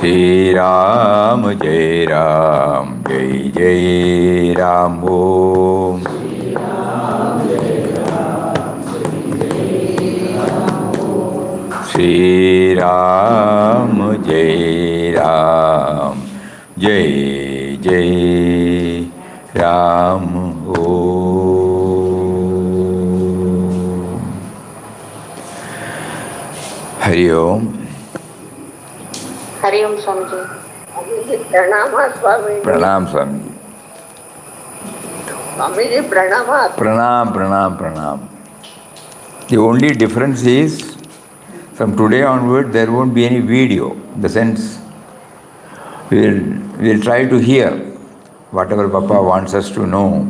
Shri Ram, Jai Ram, Jai Jai Ram Om. Shri Ram, Jai Ram, Jai Jai Ram Om. Hari Om. Hari Om Swamiji. Pranama Swamiji. Pranam Swamiji. Swamiji, pranama. Pranam. The only difference is, from today onward, there won't be any video. In the sense, we'll try to hear whatever Papa wants us to know.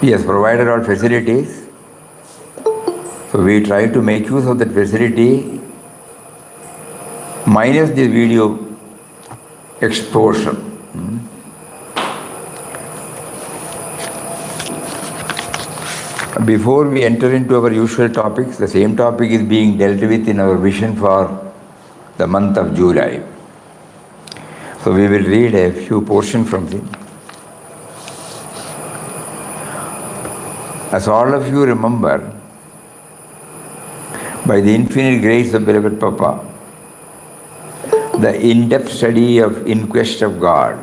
He has provided all facilities. So we try to make use of that facility minus the video exposure. Before we enter into our usual topics, the same topic is being dealt with in our vision for the month of July. So we will read a few portions from it. As all of you remember, by the infinite grace of beloved Papa, the in-depth study of In Quest of God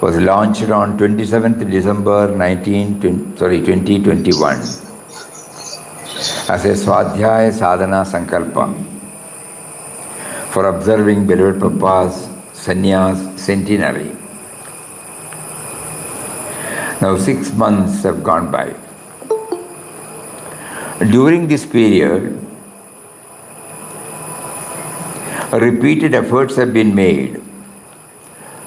was launched on 27th December 2021 as a Swadhyaya Sadhana Sankalpa for observing beloved Papa's Sannyas centenary. Now 6 months have gone by. During this period, repeated efforts have been made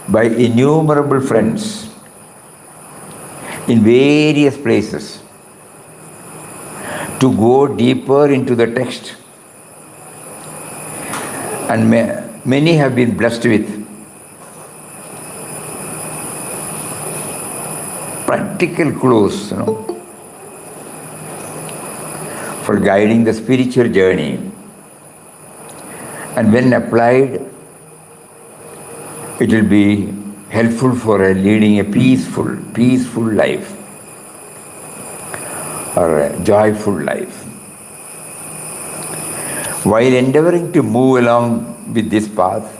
by innumerable friends in various places to go deeper into the text, and many have been blessed with practical clues, for guiding the spiritual journey, and when applied, it will be helpful for leading a peaceful life or a joyful life. While endeavoring to move along with this path,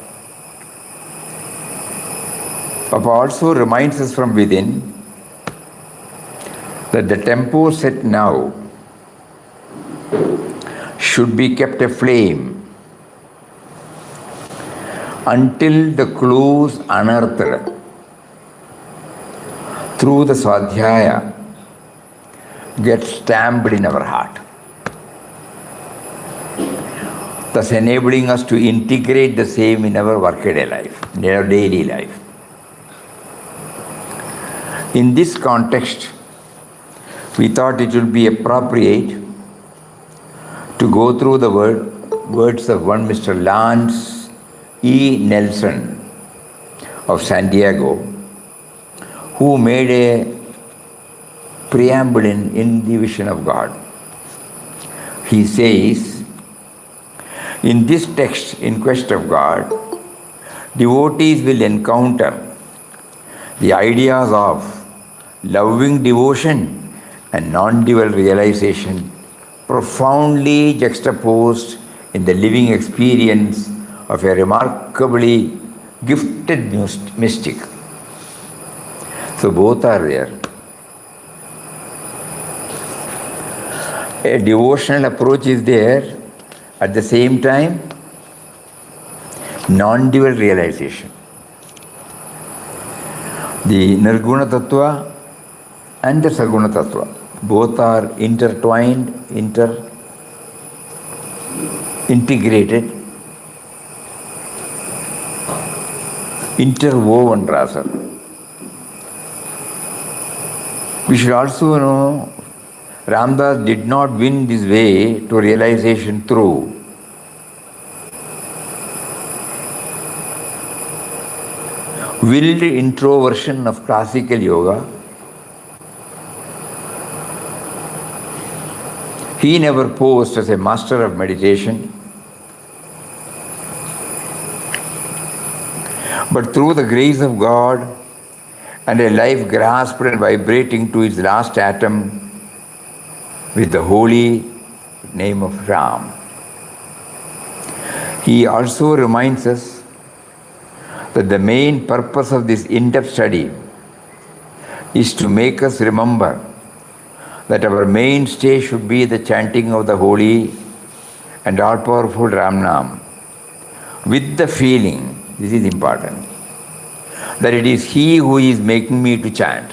Papa also reminds us from within that the tempo set now should be kept aflame until the clues unearthed through the Swadhyaya get stamped in our heart. thus enabling us to integrate the same in our workaday life, in our daily life. In this context, we thought it would be appropriate to go through the words of one Mr. Lance E. Nelson of San Diego, who made a preamble in the vision of God. He says, in this text, In Quest of God, devotees will encounter the ideas of loving devotion and non-dual realization profoundly juxtaposed in the living experience of a remarkably gifted mystic. So both are there. A devotional approach is there, at the same time non-dual realization. The Nirguna Tattva and the Saguna Tattva, both are intertwined, integrated, interwoven rather. We should also know Ramdas did not win this way to realization through willed introversion of classical yoga. He never posed as a master of meditation, but through the grace of God and a life grasped and vibrating to its last atom with the holy name of Ram. He also reminds us that the main purpose of this in-depth study is to make us remember that our mainstay should be the chanting of the holy and all-powerful Ram Nam with the feeling, this is important, that it is He who is making me to chant.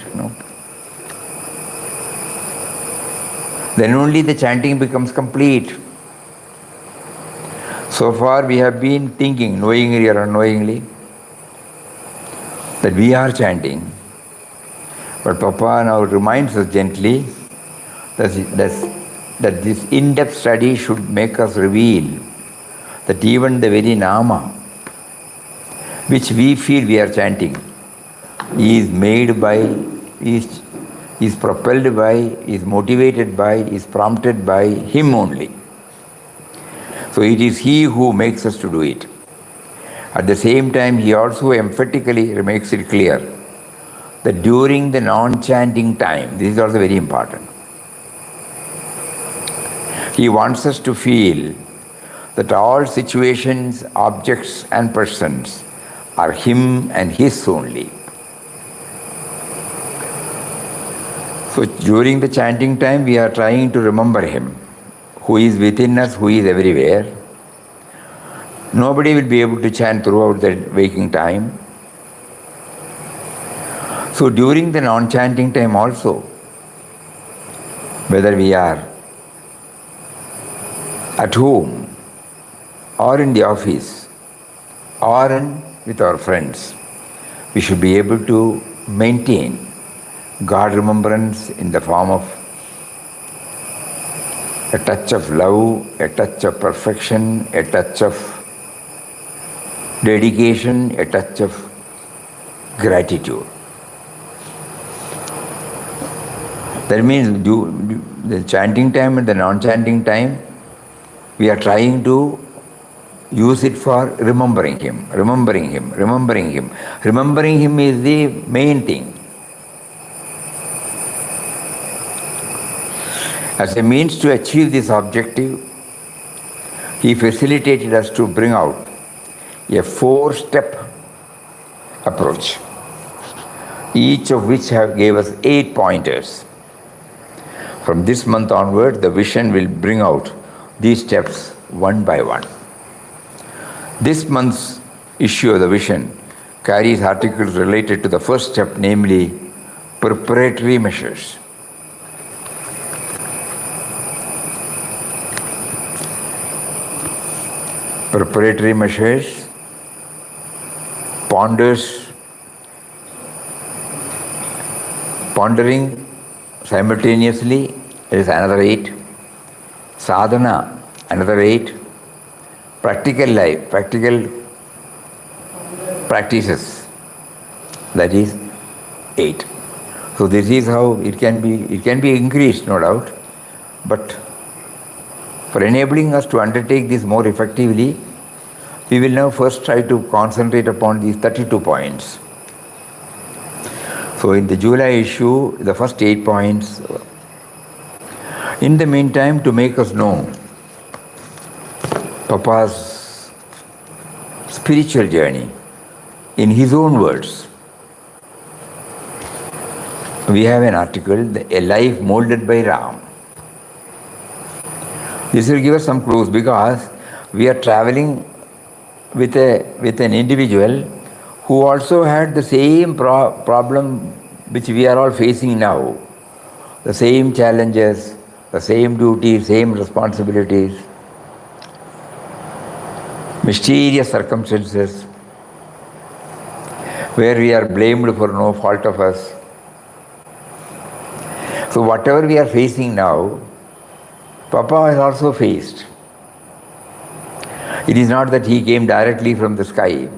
Then only the chanting becomes complete. So far we have been thinking, knowingly or unknowingly, that we are chanting. But Papa now reminds us gently that this in-depth study should make us reveal that even the very Nama, which we feel we are chanting, is made by, is propelled by, is motivated by, is prompted by Him only. So it is He who makes us to do it. At the same time, He also emphatically makes it clear that during the non-chanting time, this is also very important, He wants us to feel that all situations, objects and persons are Him and His only. So during the chanting time, we are trying to remember Him, who is within us, who is everywhere. Nobody will be able to chant throughout the waking time. So during the non-chanting time also, whether we are at home or in the office or with our friends, we should be able to maintain God remembrance in the form of a touch of love, a touch of perfection, a touch of dedication, a touch of gratitude. That means the chanting time and the non-chanting time, we are trying to use it for remembering Him, remembering Him, remembering Him. Remembering Him is the main thing. As a means to achieve this objective, He facilitated us to bring out a 4-step approach, each of which gave us 8 pointers. From this month onward, the vision will bring out these steps one by one. This month's issue of the vision carries articles related to the first step, namely preparatory measures. preparatory measures, pondering simultaneously, there is another 8. Sadhana, another 8. Practical life, practical practices, that is 8. So this is how it can be increased, no doubt, but for enabling us to undertake this more effectively, we will now first try to concentrate upon these 32 points. So in the July issue, the first 8 points. In the meantime, to make us know Papa's spiritual journey in his own words, we have an article, A Life Molded by Ram. This will give us some clues because we are traveling with an individual who also had the same problem which we are all facing now. The same challenges, the same duties, same responsibilities, mysterious circumstances where we are blamed for no fault of us. So whatever we are facing now, Papa has also faced. It is not that he came directly from the sky,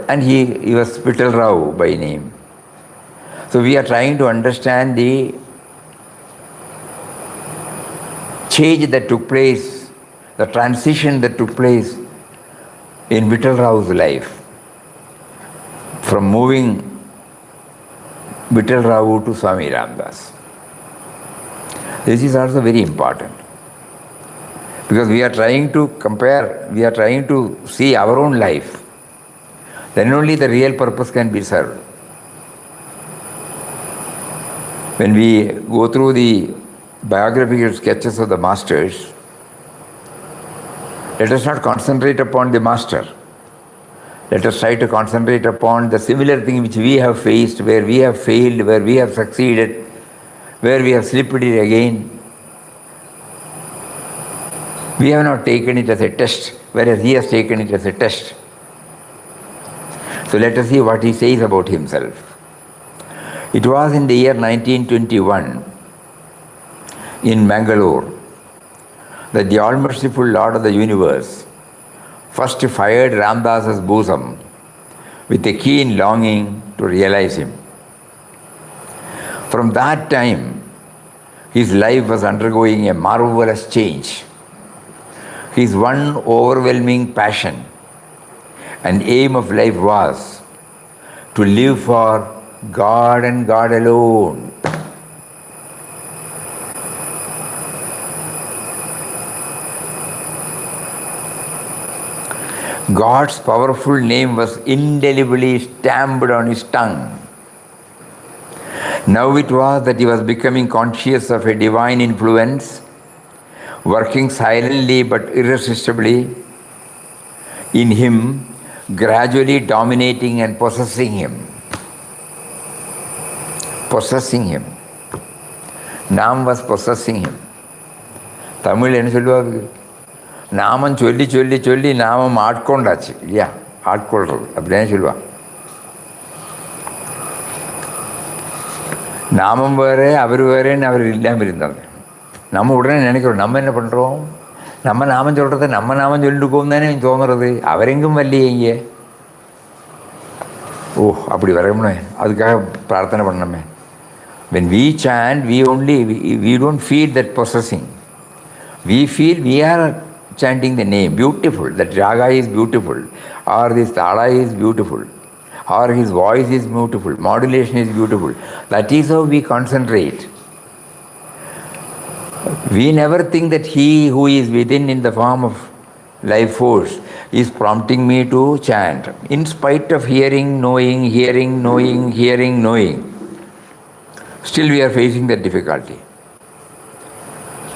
and he was Vital Rao by name. So we are trying to understand the change that took place, the transition that took place in Vital Rao's life, from moving Vital Rao to Swami Ramdas. This is also very important because we are trying to compare, we are trying to see our own life. Then only the real purpose can be served. When we go through the biographical sketches of the masters, let us not concentrate upon the master. Let us try to concentrate upon the similar thing which we have faced, where we have failed, where we have succeeded, where we have slipped it again. We have not taken it as a test, whereas he has taken it as a test. So let us see what he says about himself. It was in the year 1921 in Mangalore that the all-merciful Lord of the universe first fired Ramdas's bosom with a keen longing to realize him. From that time, his life was undergoing a marvelous change. His one overwhelming passion and aim of life was to live for God and God alone. God's powerful name was indelibly stamped on his tongue. Now it was that he was becoming conscious of a divine influence, working silently but irresistibly in him, gradually dominating and possessing him. Possessing him. Nam was possessing him. Tamil என்ன சொல்லுவாங்க, நாமம் சொல்லி சொல்லி சொல்லி நாமம் ஆட்கொண்டாச்சு இல்லையா, ஆட்கொள்றது அப்படின்னு சொல்லுவாங்க. நாமம் வேறு அவர் வேறேன்னு அவர் இல்லாமல் இருந்தாங்க. நம்ம உடனே நினைக்கிறோம், நம்ம என்ன பண்ணுறோம், நம்ம நாமம் சொல்கிறத நம்ம நாமம் சொல்லிட்டு போகும் தானே தோணுறது, அவரெங்கும் வரலையே இங்கே. ஓ அப்படி வரணுமே, அதுக்காக பிரார்த்தனை பண்ணணுமே. When we chant, we don't feel that possessing. We feel we are chanting the name, beautiful, that raga is beautiful, or this tala is beautiful, or his voice is beautiful, modulation is beautiful. That is how we concentrate. We never think that he who is within in the form of life force is prompting me to chant. In spite of hearing, knowing, hearing, knowing, hearing, knowing, still we are facing that difficulty.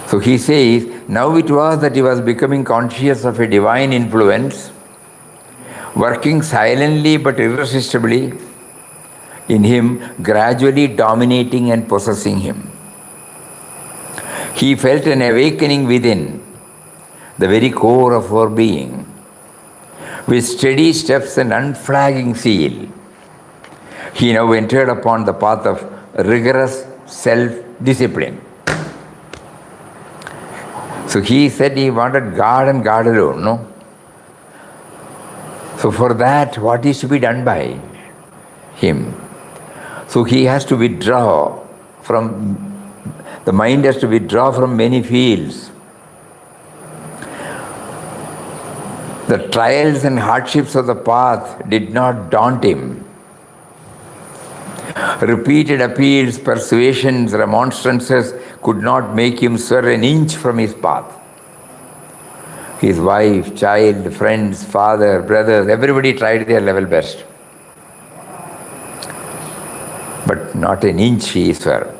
So he says, now it was that he was becoming conscious of a divine influence, working silently but irresistibly in him, gradually dominating and possessing him. He felt an awakening within the very core of our being. With steady steps and unflagging zeal, he now entered upon the path of rigorous self-discipline. So he said he wanted God and God alone, no? So for that, what is to be done by him? So he has to withdraw the mind has to withdraw from many fields. The trials and hardships of the path did not daunt him. Repeated appeals, persuasions, remonstrances could not make him swerve an inch from his path. His wife, child, friends, father, brothers, everybody tried their level best. But not an inch he swerved.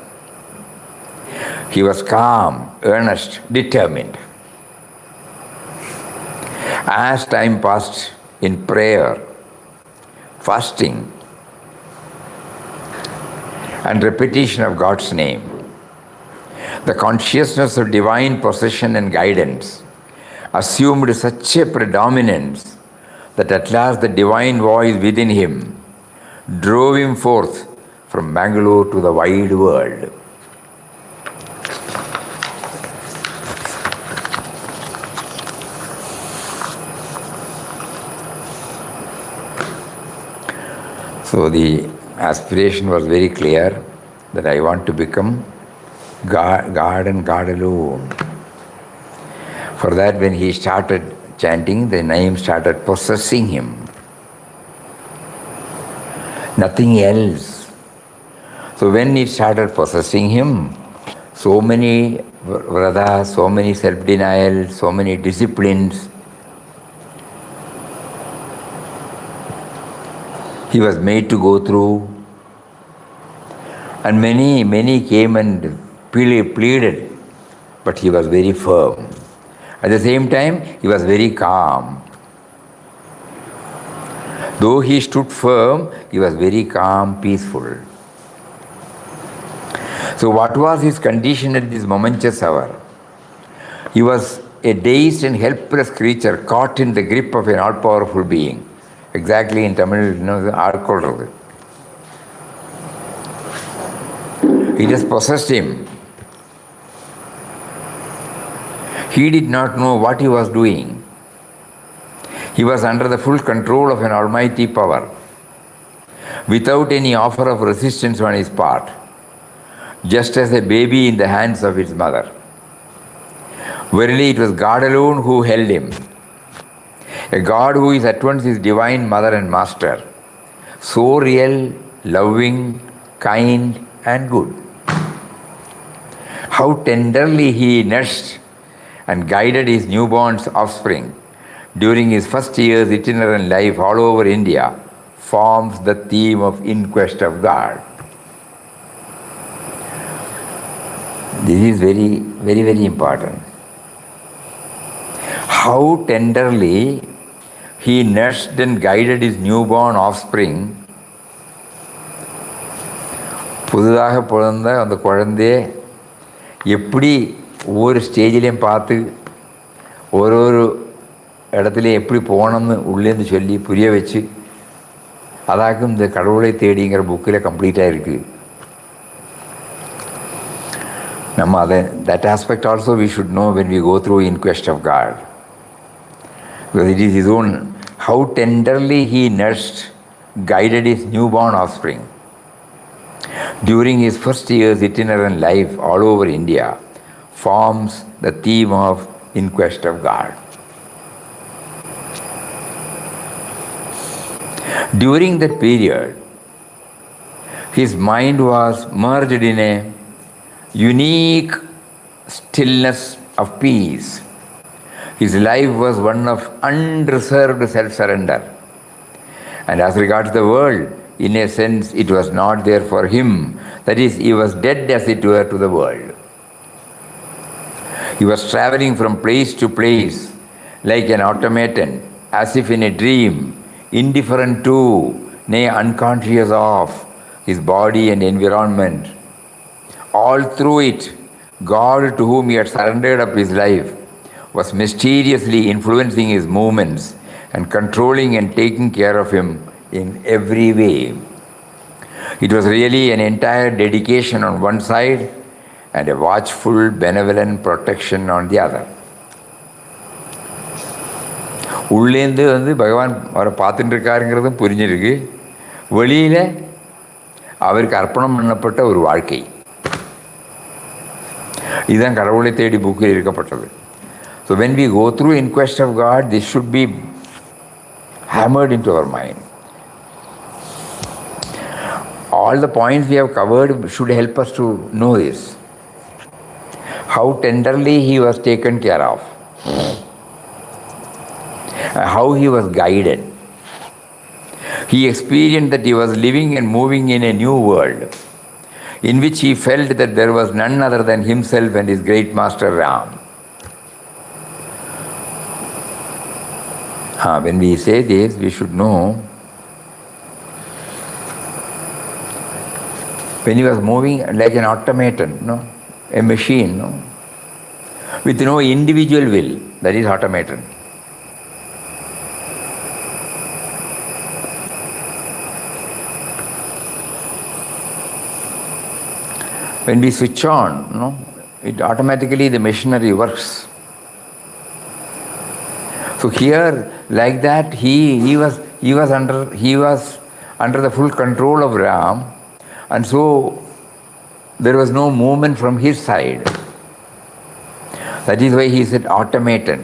He was calm, earnest, determined. As time passed in prayer, fasting, and repetition of God's name, the consciousness of divine possession and guidance assumed such a predominance that at last the divine voice within him drove him forth from Bangalore to the wide world. So the aspiration was very clear that I want to become God and God alone. For that, when he started chanting, the name started possessing him. Nothing else. So when it started possessing him, so many vratas, so many self-denials, so many disciplines, he was made to go through, and many came and pleaded, but he was very firm. At the same time, he was very calm. Though he stood firm, he was very calm, peaceful. So what was his condition at this momentous hour? He was a dazed and helpless creature caught in the grip of an all-powerful being. Exactly in Tamil, Arkolradu. He just possessed him. He did not know what he was doing. He was under the full control of an almighty power, without any offer of resistance on his part, just as a baby in the hands of its mother. Verily, it was God alone who held him. A God who is at once his divine mother and master, so real, loving, kind, and good. How tenderly he nursed and guided his newborn offspring during his first year's itinerant life all over India forms the theme of In Quest of God. This is very, very, very important. How tenderly he nursed and guided his newborn offspring. புதிதாக பிறந்த அந்த குழந்தைய எப்படி ஒவ்வொரு ஸ்டேஜிலையும் பார்த்து ஒரு இடத்துல எப்படி போகணும்னு உள்ளேருந்து சொல்லி புரிய வச்சு அதாக்கும் இந்த கடவுளை தேடிங்கிற புக்கில் கம்ப்ளீட்டாக இருக்குது. நம்ம அதை that aspect also we should know when we go through In Quest of God. Because it is his own, how tenderly he nursed, guided his newborn offspring during his first year's itinerant life all over India forms the theme of In Quest of God. During that period, his mind was merged in a unique stillness of peace. His life was one of unreserved self-surrender. And as regards the world, in a sense, it was not there for him. That is, he was dead, as it were, to the world. He was traveling from place to place like an automaton, as if in a dream, indifferent to, nay, unconscious of his body and environment. All through it, God, to whom he had surrendered up his life, was mysteriously influencing his movements and controlling and taking care of him in every way. It was really an entire dedication on one side and a watchful, benevolent protection on the other. உள்ளேந்து பகவான் அவரை பார்த்துட்டு இருக்காருங்கிறதும் புரிஞ்சிருக்கு. வெளியில் அவருக்கு அர்ப்பணம் பண்ணப்பட்ட ஒரு வாழ்க்கை. இதுதான் கடவுளை தேடி புக்கில் இருக்கப்பட்டது. So when we go through in quest of God, this should be hammered into our mind. All the points we have covered should help us to know this. How tenderly he was taken care of. How he was guided. He experienced that he was living and moving in a new world, in which he felt that there was none other than himself and his great master Ram. When we say this, we should know when he was moving like an automaton, a machine, with no individual will, that is automaton. When we switch on, it automatically the machinery works. So here, like that, he was under the full control of Ram, and so there was no movement from his side. That is why he said automaton.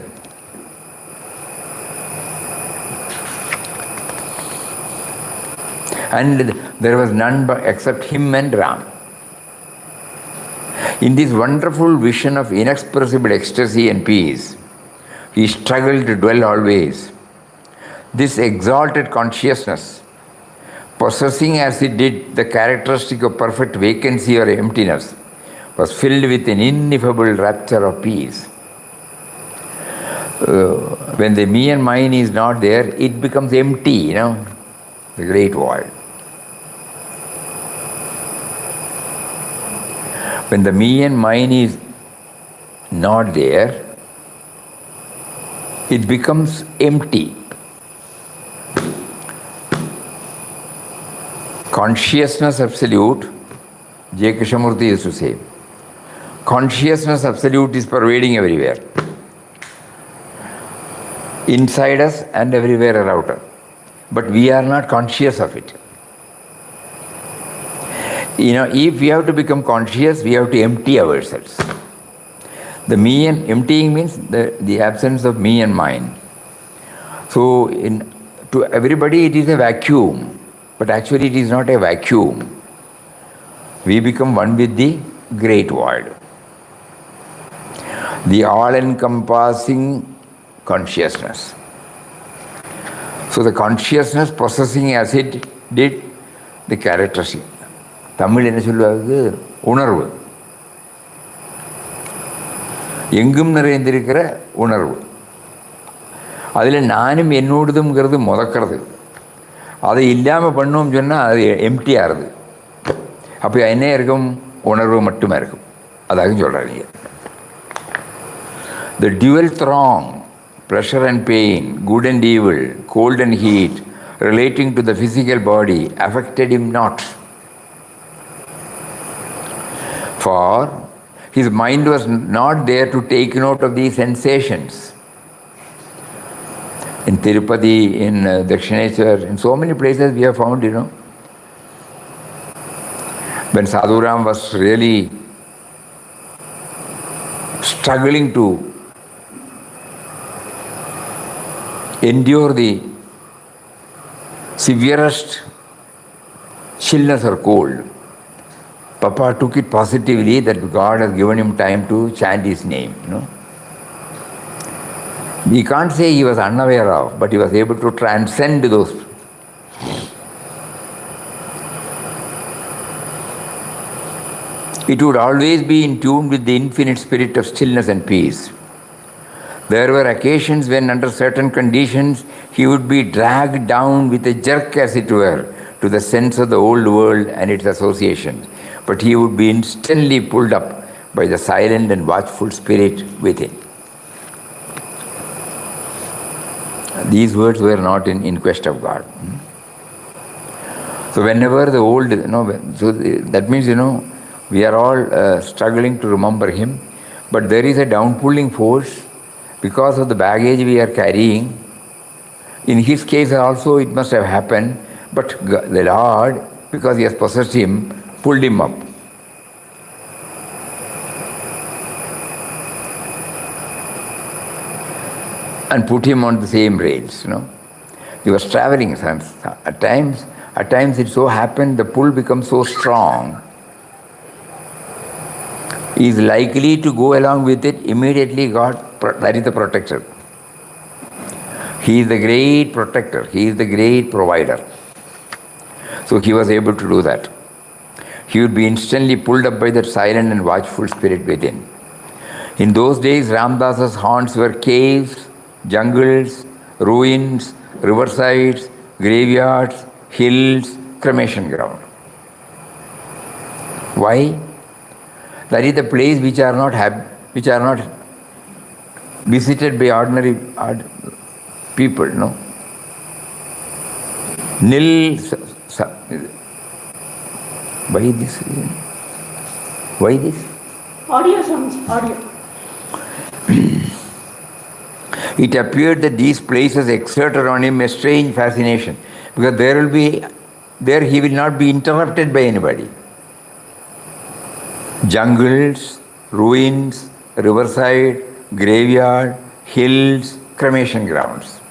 And there was none but except him and Ram. In this wonderful vision of inexpressible ecstasy and peace, he struggled to dwell always. This exalted consciousness, possessing as it did the characteristic of perfect vacancy or emptiness, was filled with an ineffable rapture of peace. When the me and mine is not there, it becomes empty, the great void. When the me and mine is not there, it becomes empty. Consciousness absolute, J. Krishnamurti used to say, consciousness absolute is pervading everywhere, inside us and everywhere around us. But we are not conscious of it. If we have to become conscious, we have to empty ourselves. The me and emptying means the absence of me and mine. So to everybody it is a vacuum, but actually it is not a vacuum. We become one with the great void. The all-encompassing consciousness. So the consciousness possessing as it did the characteristic. Tamil என்ன சொல்லுவாங்க? உணர்வு. எங்கும் நிறைந்திருக்கிற உணர்வு. அதில் நானும் என்னோடதுங்கிறது முதக்கிறது. அதை இல்லாமல் பண்ணோம்னு சொன்னால் அது எம்டி ஆகுது. அப்போ என்ன இருக்கும்? உணர்வு மட்டுமே இருக்கும். அதாக சொல்கிறாங்க. The dual throng, pleasure and pain, good and evil, cold and heat, relating to the physical body, affected him not. For his mind was not there to take note of these sensations. In Tirupati, in Dakshineshwar, in so many places we have found, when Sadhuram was really struggling to endure the severest chillness or cold, Papa took it positively that God has given him time to chant his name. We can't say he was unaware of, but he was able to transcend those. It would always be in tune with the infinite spirit of stillness and peace. There were occasions when, under certain conditions, he would be dragged down with a jerk, as it were, to the sense of the old world and its associations. But he would be instantly pulled up by the silent and watchful spirit within. These words were not in quest of God. So whenever the old, that means, we are all struggling to remember Him, but there is a downpulling force because of the baggage we are carrying. In his case also it must have happened, but the Lord, because He has possessed him, pulled him up. And put him on the same rails, He was traveling. At times it so happened the pull becomes so strong, he is likely to go along with it. Immediately God, that is the protector. He is the great protector. He is the great provider. So he was able to do that. He would be instantly pulled up by that silent and watchful spirit within. In those days, Ramdas's haunts were caves, jungles, ruins, riversides, graveyards, hills, cremation ground. Why? That is the place which are not visited by ordinary people, Nil. Why this? Why this? Audio, Swamiji, audio. It appeared that these places exerted on him a strange fascination, because there he will not be interrupted by anybody. Jungles, ruins, riverside, graveyard, hills, cremation grounds.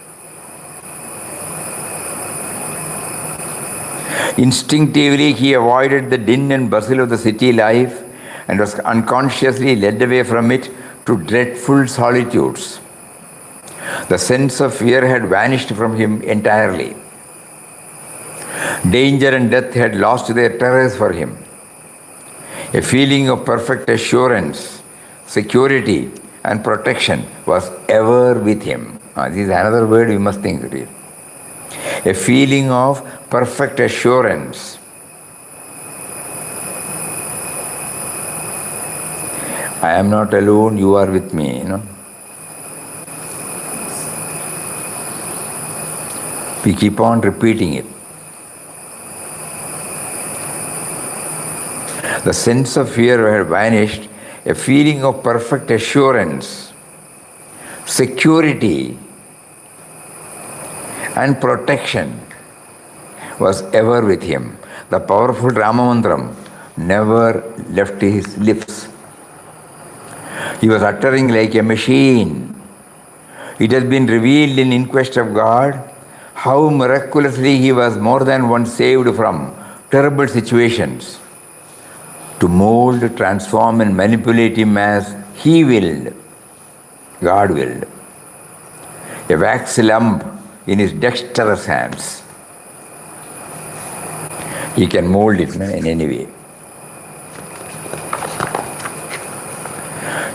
Instinctively, he avoided the din and bustle of the city life and was unconsciously led away from it to dreadful solitudes. The sense of fear had vanished from him entirely. Danger and death had lost their terrors for him. A feeling of perfect assurance, security, and protection was ever with him. This is another word we must think of. A feeling of perfect assurance. I am not alone, you are with me, We keep on repeating it. The sense of fear had vanished, a feeling of perfect assurance, security, and protection was ever with him. The powerful Rama Mantram never left his lips. He was uttering like a machine. It has been revealed in Quest of God how miraculously he was more than once saved from terrible situations to mold, transform, and manipulate him as he willed, God willed. A wax lump in his dexterous hands. He can mold it in any way.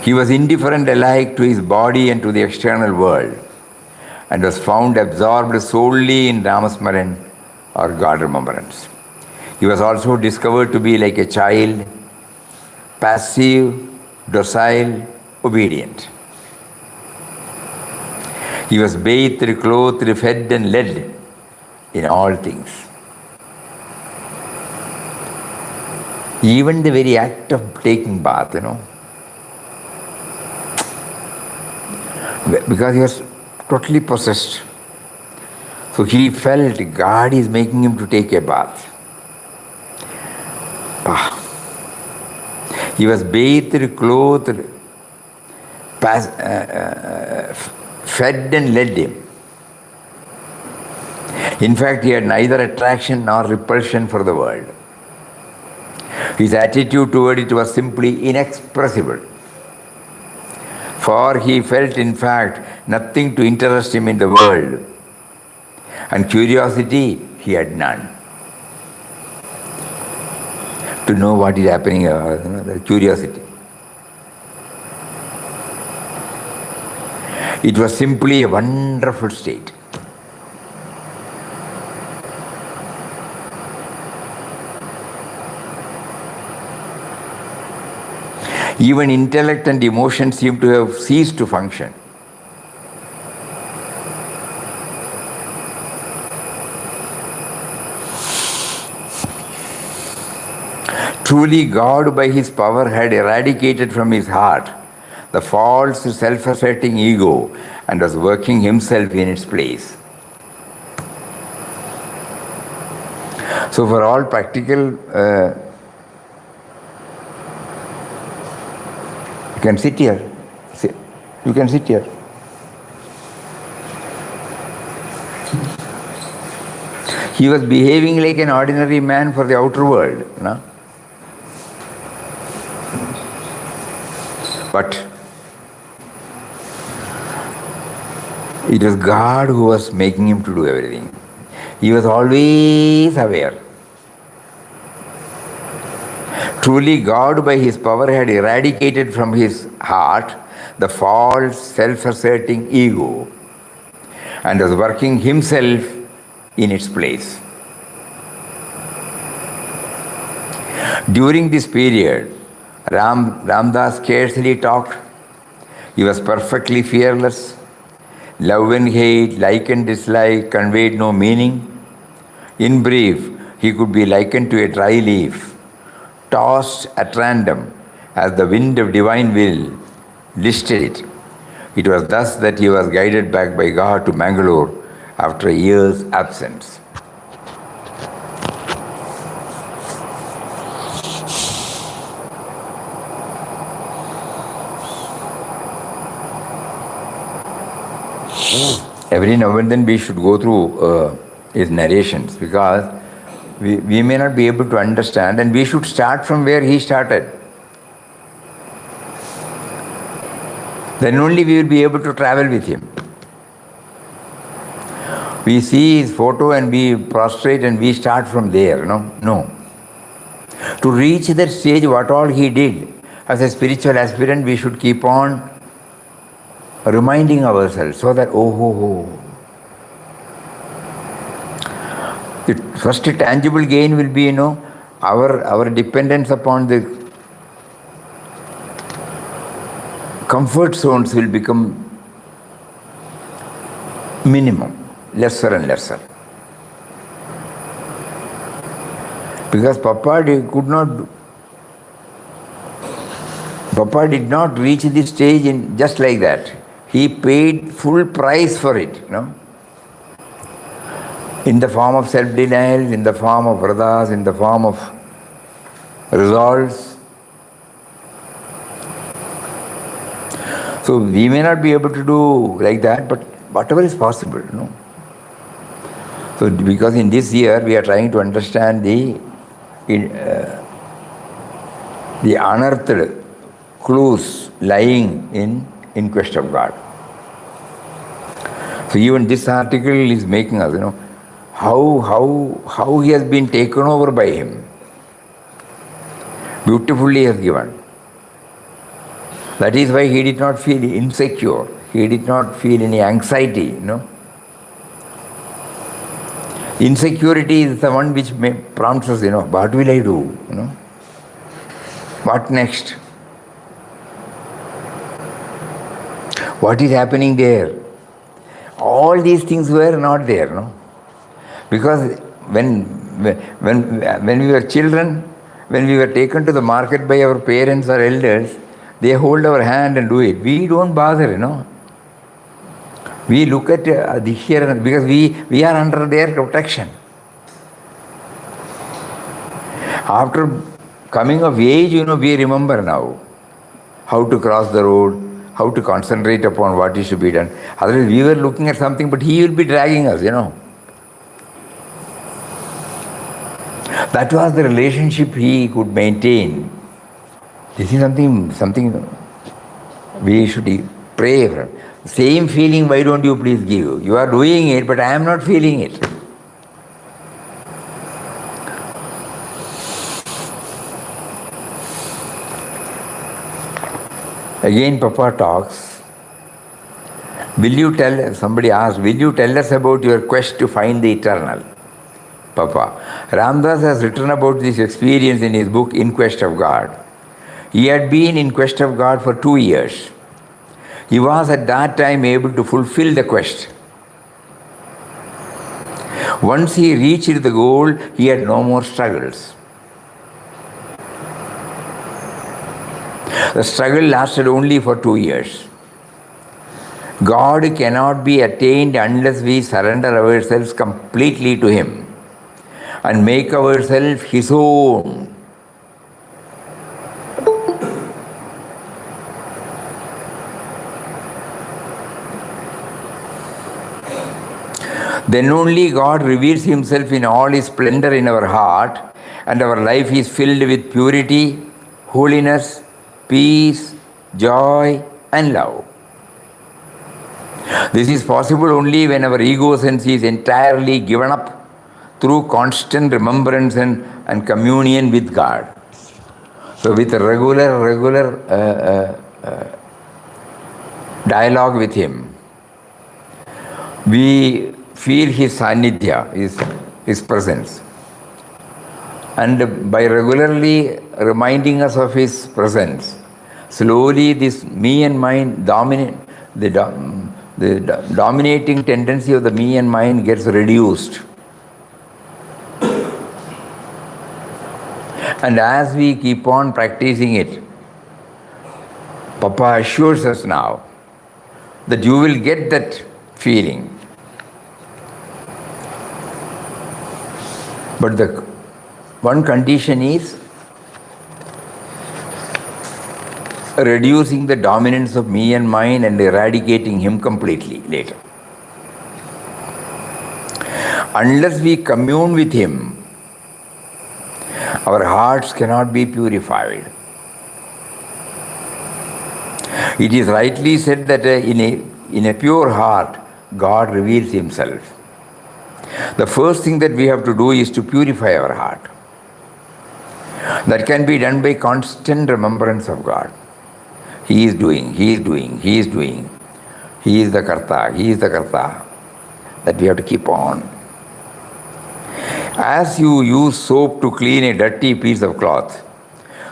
He was indifferent alike to his body and to the external world, and was found absorbed solely in Ramasmaran or God remembrance. He was also discovered to be like a child, passive, docile, obedient. He was bathed, clothed, fed, and led in all things. Even the very act of taking bath, because he was totally possessed. So he felt God is making him to take a bath. He was bathed, clothed, fed and led him. In fact, he had neither attraction nor repulsion for the world. His attitude toward it was simply inexpressible. For he felt, in fact, nothing to interest him in the world. And curiosity, he had none. To know what is happening, the curiosity. It was simply a wonderful state. Even intellect and emotion seemed to have ceased to function. Truly, God by his power had eradicated from his heart the false self-asserting ego and was working himself in its place. So for all practical, you can sit here. You can sit here. He was behaving like an ordinary man for the outer world, no? But it was God who was making him to do everything. He was always aware. Truly, God by his power had eradicated from his heart the false, self-asserting ego and was working himself in its place. During this period, Ramdas scarcely talked. He was perfectly fearless. Love and hate, like and dislike conveyed no meaning. In brief, he could be likened to a dry leaf, tossed at random as the wind of divine will listed it. It was thus that he was guided back by God to Mangalore after a year's absence. Every now and then we should go through his narrations because we may not be able to understand, and we should start from where he started. Then only we will be able to travel with him. We see his photo and we prostrate and we start from there. No. To reach that stage, what all he did as a spiritual aspirant, we should keep on reminding ourselves so that, the first tangible gain will be, our dependence upon the comfort zones will become minimum, lesser and lesser. Because Papa did not reach this stage in just like that. He paid full price for it, in the form of self-denial, in the form of vratas, in the form of resolves. So we may not be able to do like that, but whatever is possible, So because in this year we are trying to understand the unearthed clues lying in quest of God. So even this article is making us, how he has been taken over by him. Beautifully he has given. That is why he did not feel insecure. He did not feel any anxiety, Insecurity is the one which prompts us, what will I do? What next? What is happening there? All these things were not there, Because when we were children, when we were taken to the market by our parents or elders, they hold our hand and do it. We don't bother, We look at the here because we are under their protection. After coming of age, we remember now how to cross the road, how to concentrate upon what is to be done. Otherwise, we were looking at something, but he will be dragging us, That was the relationship he could maintain. This is something we should pray for. Same feeling, why don't you please give? You are doing it, but I am not feeling it. Again, Papa talks. Somebody asked, will you tell us about your quest to find the eternal? Papa. Ramdas has written about this experience in his book, In Quest of God. He had been in quest of God for 2 years. He was at that time able to fulfill the quest. Once he reached the goal, he had no more struggles. The struggle lasted only for 2 years. God cannot be attained unless we surrender ourselves completely to Him and make ourselves His own. Then only God reveals Himself in all His splendor in our heart, and our life is filled with purity, holiness, peace, joy, and love. This is possible only when our ego sense is entirely given up through constant remembrance and communion with God. So with a regular dialogue with Him, we feel His sanidhya, His presence. And by regularly reminding us of His presence, slowly this me and mine the dominating tendency of the me and mine gets reduced. And as we keep on practicing it, Papa assures us now that you will get that feeling. But the one condition is reducing the dominance of me and mine and eradicating him completely later. Unless we commune with him, our hearts cannot be purified. It is rightly said that in a pure heart, God reveals himself. The first thing that we have to do is to purify our heart. That can be done by constant remembrance of God. He is doing, He is doing, He is doing. He is the Karta, He is the Karta. That we have to keep on. As you use soap to clean a dirty piece of cloth,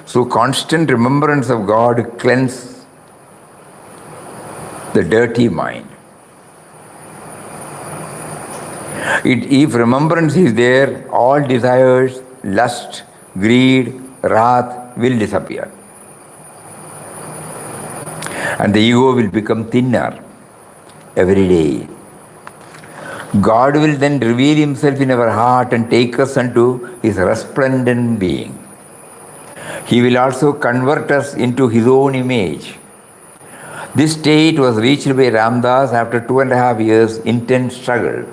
so constant remembrance of God cleanses the dirty mind. If remembrance is there, all desires, lust, greed, wrath will disappear. And the ego will become thinner every day. God will then reveal himself in our heart and take us unto his resplendent being. He will also convert us into his own image. This state was reached by Ramdas after 2.5 years' intense struggle.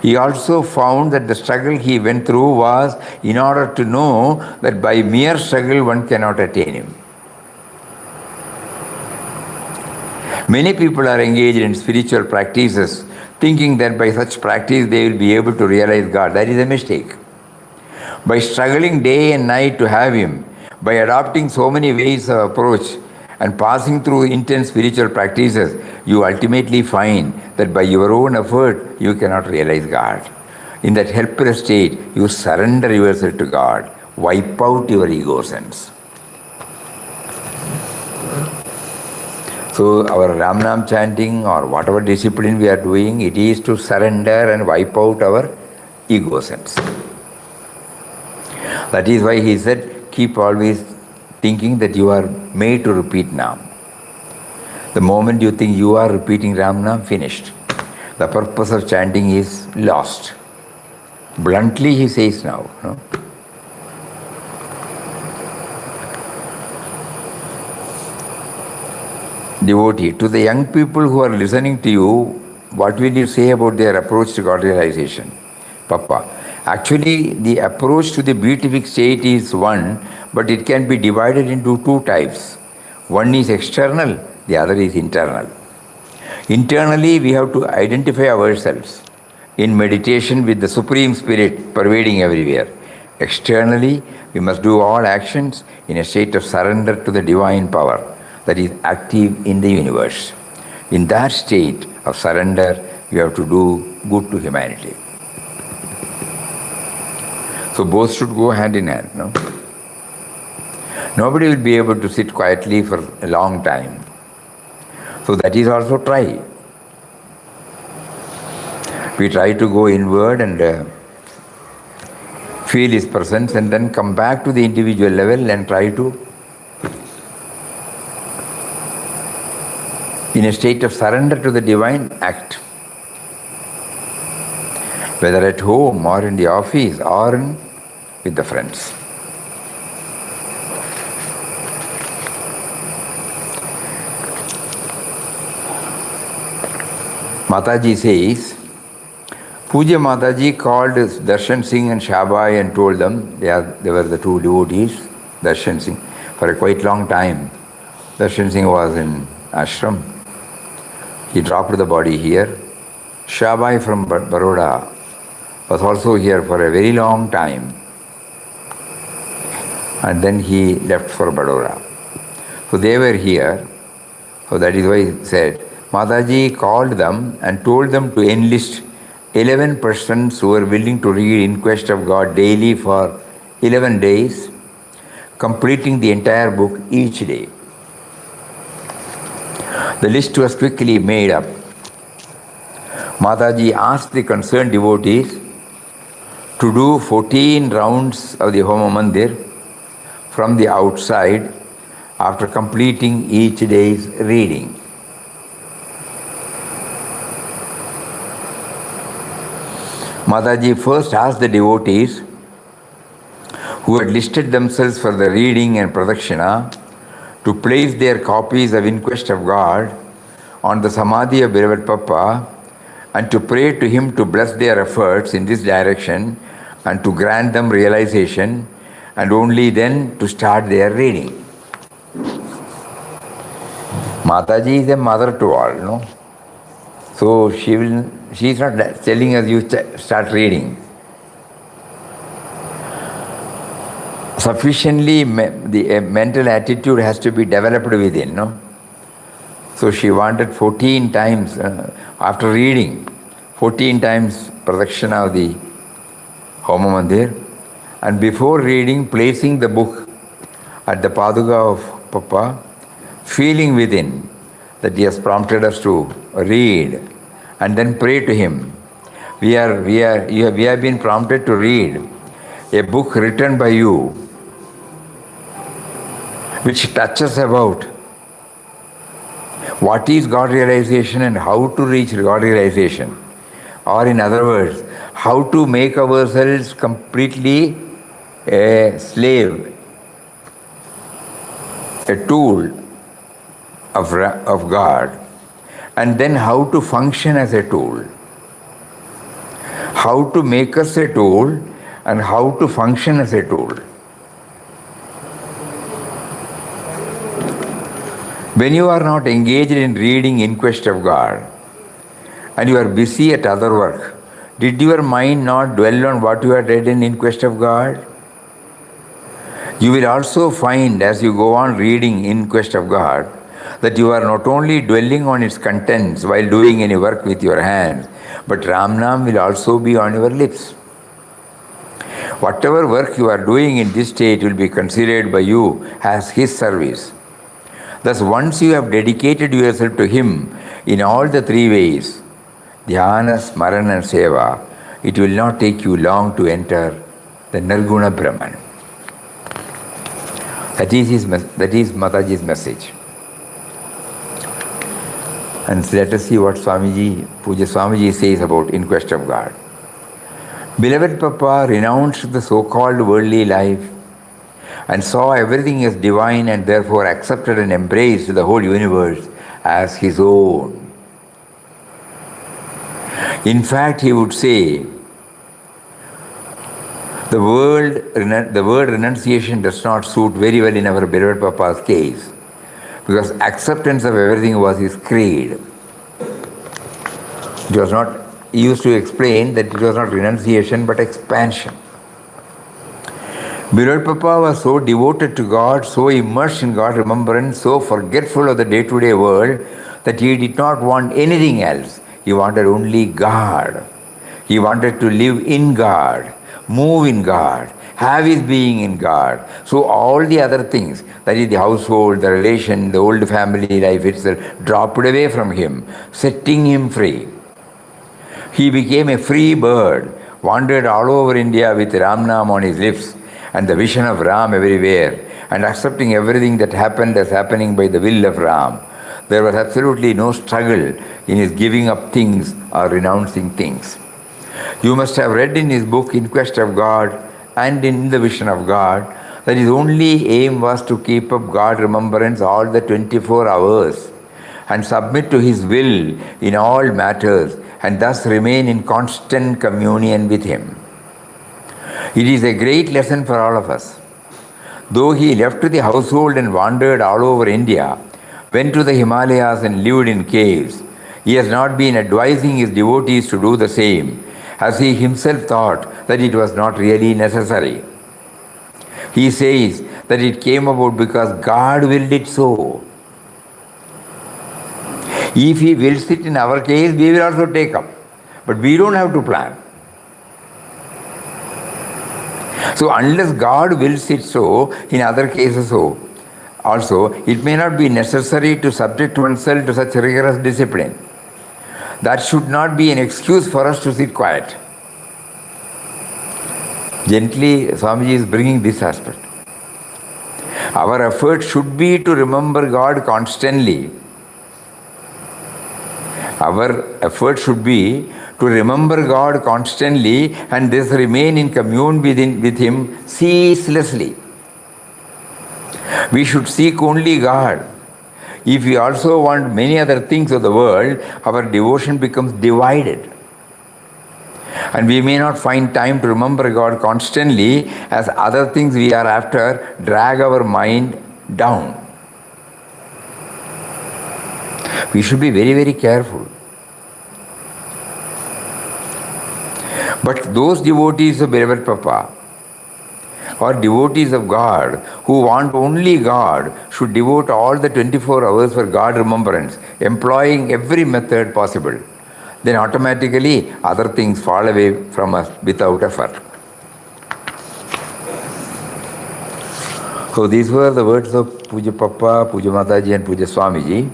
He also found that the struggle he went through was in order to know that by mere struggle one cannot attain him. Many people are engaged in spiritual practices thinking that by such practice they will be able to realize God. That is a mistake. By struggling day and night to have him, by adopting so many ways of approach and passing through intense spiritual practices, you ultimately find that by your own effort you cannot realize God. In that helpless state, you surrender yourself to God, wipe out your ego sense. So our Ramnam chanting or whatever discipline we are doing, it is to surrender and wipe out our ego sense. That is why he said, keep always thinking that you are made to repeat Nam. The moment you think you are repeating Ramnam, finished. The purpose of chanting is lost. Bluntly he says now. No? Devotee, to the young people who are listening to you, what will you say about their approach to God realization? Papa, actually the approach to the beatific state is one, but it can be divided into two types. One is external, the other is internal. Internally, we have to identify ourselves in meditation with the Supreme Spirit pervading everywhere. Externally, we must do all actions in a state of surrender to the divine power that is active in the universe. In that state of surrender, you have to do good to humanity. So both should go hand in hand. No? Nobody will be able to sit quietly for a long time. So that is also try. We try to go inward and feel his presence and then come back to the individual level and try to in a state of surrender to the divine act, whether at home or in the office or with the friends. Mataji says, Puja Mataji called Darshan Singh and Shabai and told them, they were the two devotees, Darshan Singh, for a quite long time. Darshan Singh was in ashram. He dropped the body here. Shabai from Baroda was also here for a very long time. And then he left for Baroda. So they were here. So that is why he said, Mataji called them and told them to enlist 11 persons who were willing to read In Quest of God daily for 11 days, completing the entire book each day. The list was quickly made up. Mataji asked the concerned devotees to do 14 rounds of the Homa Mandir from the outside after completing each day's reading. Mataji first asked the devotees who had listed themselves for the reading and pradakshina to place their copies of In Quest of God on the Samadhi of beloved Papa and to pray to him to bless their efforts in this direction and to grant them realization, and only then to start their reading. Mataji is a mother to all, no? So she is not telling us you start reading. Sufficiently, the mental attitude has to be developed within, no? So she wanted 14 times, after reading, 14 times pradakshina of the Homa Mandir, and before reading, placing the book at the Paduka of Papa, feeling within that he has prompted us to read and then pray to him. We have been prompted to read a book written by you which touches about what is God realization and how to reach God realization. Or in other words, how to make ourselves completely a slave, a tool of God, and then how to function as a tool. How to make us a tool and how to function as a tool. When you are not engaged in reading In Quest of God and you are busy at other work, did your mind not dwell on what you had read in Quest of God? You will also find as you go on reading In Quest of God that you are not only dwelling on its contents while doing any work with your hands, but Ram Nam will also be on your lips. Whatever work you are doing in this state will be considered by you as His service. Thus, once you have dedicated yourself to Him in all the three ways, Dhyana, Smarana and Seva, it will not take you long to enter the Nirguna Brahman. That is Mataji's message. And let us see what Puja Swamiji says about In Quest of God. Beloved Papa renounced the so-called worldly life and saw everything as divine and therefore accepted and embraced the whole universe as his own. In fact, he would say, the word renunciation does not suit very well in our beloved Papa's case, because acceptance of everything was his creed. It was not, he used to explain that it was not renunciation but expansion. Beloved Papa was so devoted to God, so immersed in God remembrance, so forgetful of the day-to-day world that he did not want anything else. He wanted only God. He wanted to live in God, move in God, have his being in God. So all the other things, that is the household, the relation, the old family life itself, dropped away from him, setting him free. He became a free bird, wandered all over India with Ram Nam on his lips and the vision of Ram everywhere, and accepting everything that happened as happening by the will of Ram. There was absolutely no struggle in his giving up things or renouncing things. You must have read in his book, In Quest of God, and in The Vision of God, that his only aim was to keep up God remembrance all the 24 hours and submit to his will in all matters and thus remain in constant communion with him. It is a great lesson for all of us. Though he left the household and wandered all over India, went to the Himalayas and lived in caves, he has not been advising his devotees to do the same, as he himself thought that it was not really necessary. He says that it came about because God willed it so. If he wills it in our case, we will also take up. But we don't have to plan. So unless God wills it so, in other cases also, it may not be necessary to subject oneself to such rigorous discipline. That should not be an excuse for us to sit quiet. Gently, Swamiji is bringing this aspect. Our effort should be to remember God constantly. Our effort should be to remember God constantly and thus remain in commune with Him ceaselessly. We should seek only God. If we also want many other things of the world, our devotion becomes divided. And we may not find time to remember God constantly, as other things we are after drag our mind down. We should be very, very careful. But those devotees of beloved Papa, or devotees of God, who want only God, should devote all the 24 hours for God remembrance, employing every method possible. Then automatically other things fall away from us without effort. So these were the words of Puja Papa, Puja Mataji and Puja Swamiji.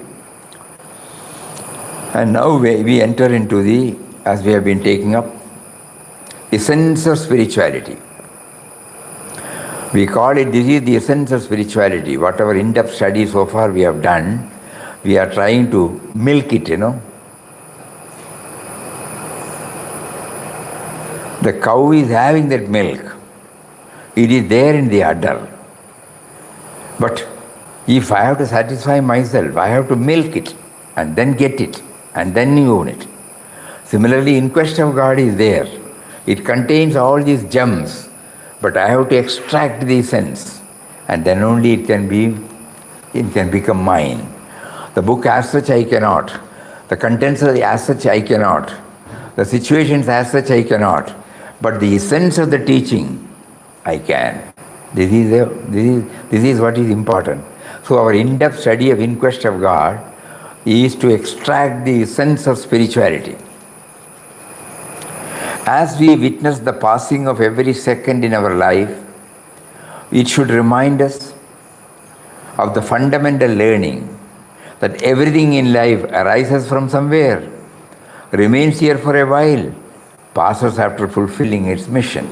And now we enter into the, as we have been taking up, essence of spirituality. We call it, this is the essence of spirituality. Whatever in-depth study so far we have done, we are trying to milk it, The cow is having that milk. It is there in the udder. But if I have to satisfy myself, I have to milk it and then get it and then own it. Similarly, In Quest of God is there. It contains all these gems, but I have to extract the essence, and then only it can become mine. The book as such I cannot. The contents as such I cannot. The situations as such I cannot. But the essence of the teaching, I can. This is what is important. So our in-depth study of In Quest of God is to extract the essence of spirituality. As we witness the passing of every second in our life, it should remind us of the fundamental learning that everything in life arises from somewhere, remains here for a while, passes after fulfilling its mission.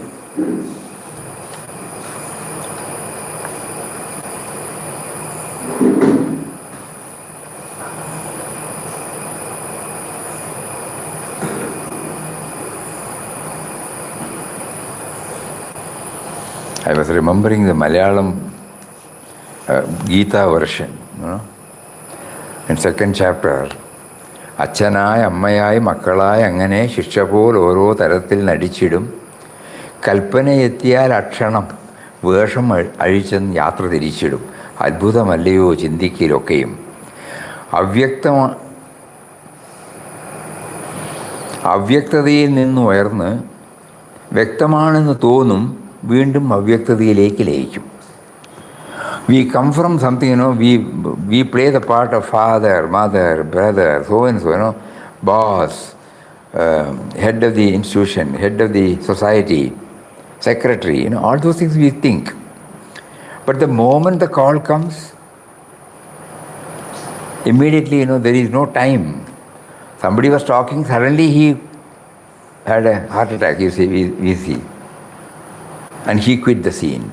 I was remembering the Malayalam Gita version, in second chapter. അച്ഛനായ അമ്മയായി മക്കളായി അങ്ങനെ ശിക്ഷ പോൽ ഓരോ തരത്തിൽ നടിച്ചിടും കൽപ്പനയെത്തിയാൽ അക്ഷണം വേഷം അഴിച്ചെന്ന് യാത്ര തിരിച്ചിടും അത്ഭുതമല്ലയോ ചിന്തിക്കലൊക്കെയും അവ്യക്തതയിൽ നിന്നുയർന്ന് വ്യക്തമാണെന്ന് തോന്നും വീണ്ടും അവ്യക്തതയിലേക്ക് ലയിക്കും. We come from something, we play the part of father, mother, brother, so and so, boss, head of the institution, head of the society, secretary, all those things we think. But the moment the call comes, immediately, there is no time. Somebody was talking, suddenly he had a heart attack, we see. And he quit the scene.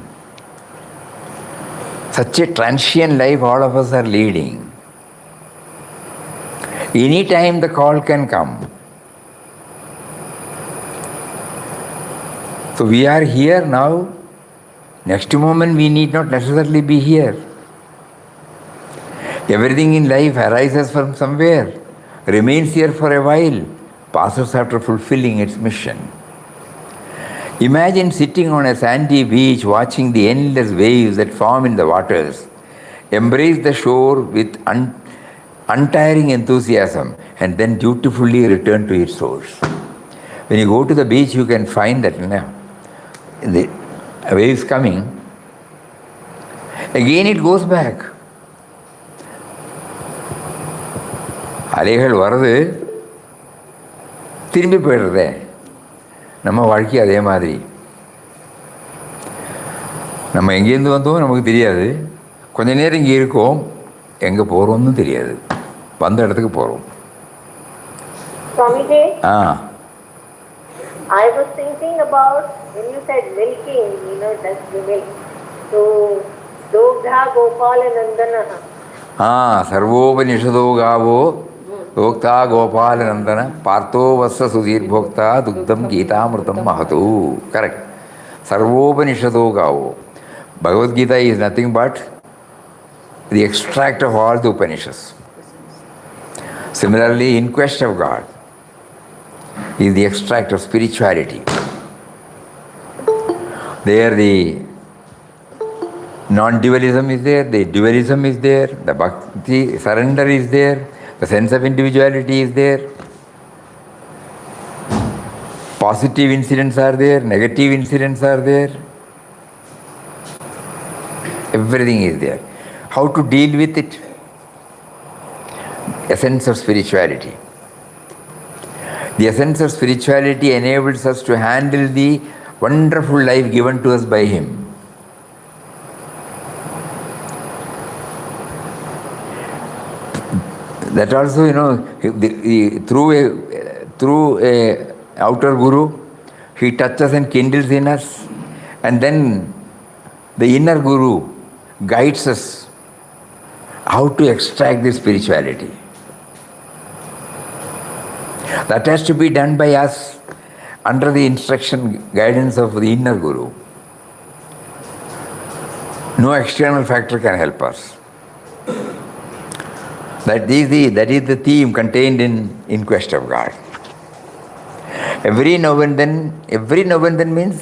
Such a transient life all of us are leading. Anytime the call can come. So we are here now. Next moment we need not necessarily be here. Everything in life arises from somewhere, remains here for a while, passes after fulfilling its mission. Imagine sitting on a sandy beach watching the endless waves that form in the waters, embrace the shore with untiring enthusiasm, and then dutifully return to its source. When you go to the beach, you can find that the waves coming. Again it goes back. அலைகள் வருது, திரும்பி போயிடுறதே. நம்ம வாழ்க்கை அதே மாதிரி. நம்ம எங்கேருந்து வந்தோம் நமக்கு தெரியாது. கொஞ்ச நேரம் இங்கே இருக்கோம், எங்கே போகிறோம்னு தெரியாது. வந்த இடத்துக்கு போகிறோம். Swamiji, ah I was thinking about when you said milking, that's the milk. So, Dogdha Gopala Nandana. सर्वोपनिषदो गावो भोक्ता गोपाल नंदन पार्थो वत्स सुधीर भोक्ता दुग्धम गीतामृतम महतु. Correct. सर्वोपनिषदो गावो. Bhagavad Gita is nothing but the extract of all the Upanishads. Similarly, In Quest of God is the extract of spirituality. There the non-dualism is there, the dualism is there, the bhakti, surrender is there, the sense of individuality is there. Positive incidents are there, negative incidents are there. Everything is there. How to deal with it? Essence of spirituality. The essence of spirituality enables us to handle the wonderful life given to us by Him. That also, through a outer guru, he touches and kindles in us, and then the inner guru guides us how to extract this spirituality. That has to be done by us under the instruction, guidance of the inner guru. No external factor can help us. That is the theme contained in Quest of God. Every now and then means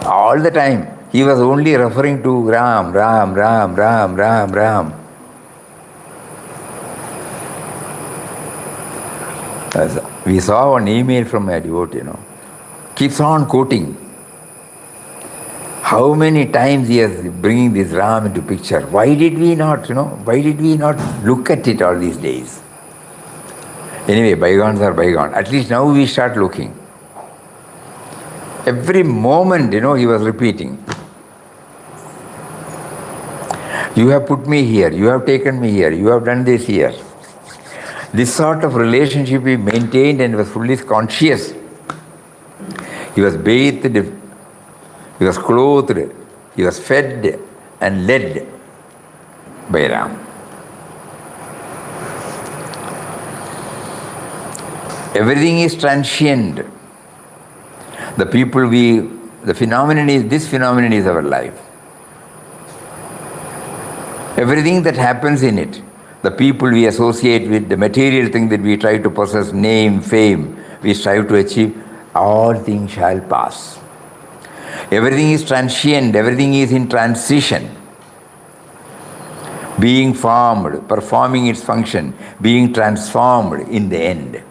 all the time. He was only referring to Ram, Ram, Ram, Ram, Ram, Ram. We saw an email from a devotee, keeps on quoting. How many times he is bringing this Ram into picture? Why did we not look at it all these days? Anyway, bygones are bygone. At least now we start looking. Every moment, he was repeating. You have put me here, you have taken me here, you have done this here. This sort of relationship he maintained and was fully conscious. He was bathed, he was clothed, he was fed and led by Ram. Everything is transient. This phenomenon is our life. Everything that happens in it, the people we associate with, the material thing that we try to possess, name, fame, we strive to achieve, all things shall pass. Everything is transient, everything is in transition. Being formed, performing its function, being transformed in the end.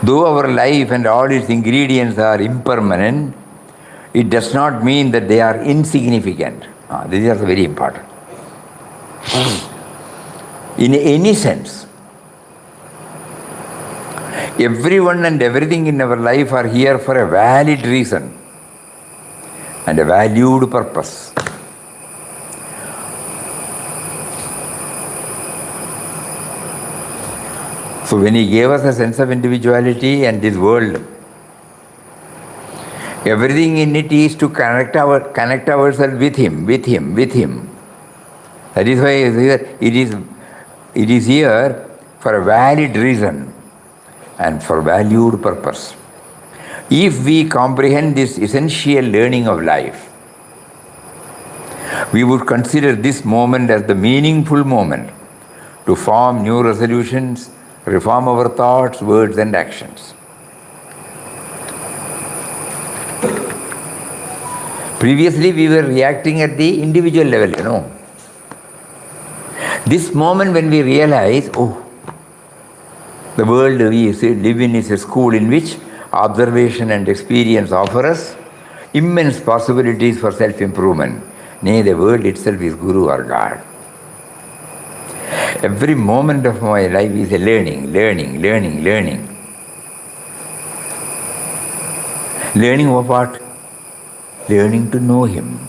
Though our life and all its ingredients are impermanent, it does not mean that they are insignificant. This is also very important. In any sense, everyone and everything in our life are here for a valid reason and a valued purpose. So when he gave us a sense of individuality and this world, everything in it is to connect ourselves with him. That is why it is It is here for a valid reason and for valued purpose. If we comprehend this essential learning of life, we would consider this moment as the meaningful moment to form new resolutions, reform our thoughts, words, and actions. Previously, we were reacting at the individual level, This moment when we realize, the world we live in is a school in which observation and experience offer us immense possibilities for self-improvement. Nay, the world itself is Guru or God. Every moment of my life is a learning. Learning of what? Learning to know Him.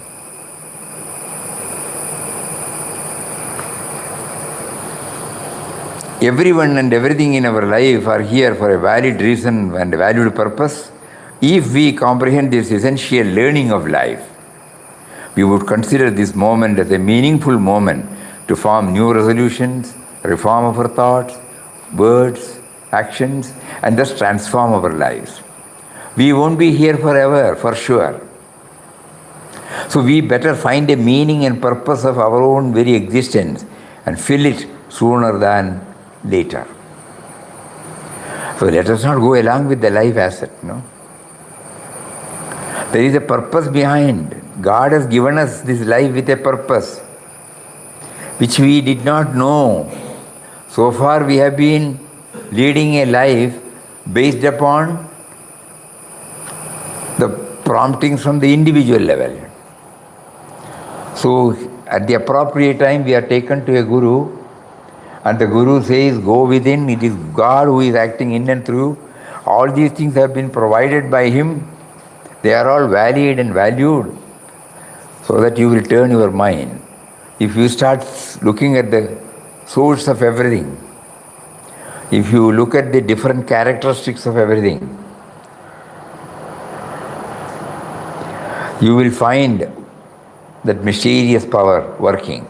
Everyone and everything in our life are here for a valid reason and a valued purpose. If we comprehend this essential learning of life, we would consider this moment as a meaningful moment to form new resolutions, reform our thoughts, words, actions, and thus transform our lives. We won't be here forever, for sure. So we better find a meaning and purpose of our own very existence and fill it sooner than later. So let us not go along with the life asset, There is a purpose behind. God has given us this life with a purpose, which we did not know. So far we have been leading a life based upon the promptings from the individual level. So at the appropriate time we are taken to a Guru, and the Guru says, go within, it is God who is acting in and through. All these things have been provided by Him. They are all valid and valued, so that you will turn your mind. If you start looking at the source of everything, if you look at the different characteristics of everything, you will find that mysterious power working.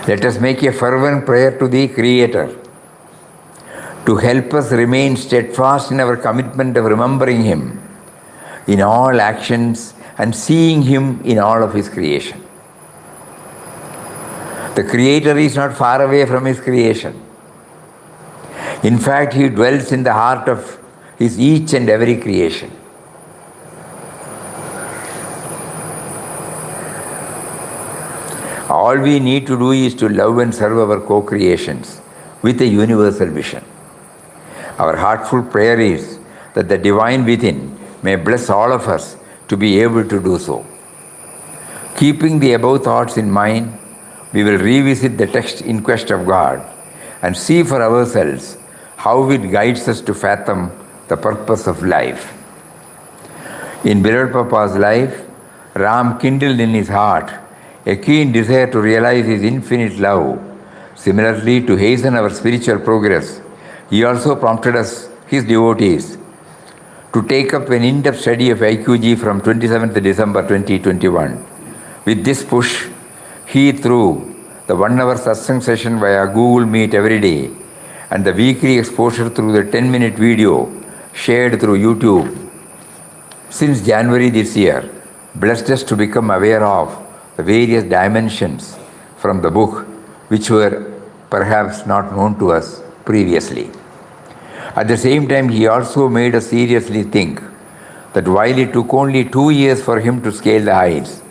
Let us make a fervent prayer to the Creator to help us remain steadfast in our commitment of remembering Him in all actions and seeing Him in all of His creation. The Creator is not far away from His creation. In fact, He dwells in the heart of His each and every creation. All we need to do is to love and serve our co-creations with a universal vision. Our heartful prayer is that the Divine within may bless all of us to be able to do so. Keeping the above thoughts in mind, we will revisit the text In Quest of God and see for ourselves how it guides us to fathom the purpose of life. In Beloved Papa's life, Ram kindled in his heart a keen desire to realize his infinite love. Similarly, to hasten our spiritual progress, he also prompted us, his devotees, to take up an in-depth study of IQG from 27th December 2021. With this push, he, through the 1-hour satsang session via Google Meet every day and the weekly exposure through the 10-minute video shared through YouTube, since January this year, blessed us to become aware of the various dimensions from the book which were perhaps not known to us previously. At the same time, he also made us seriously think that while it took only 2 years for him to scale the heights,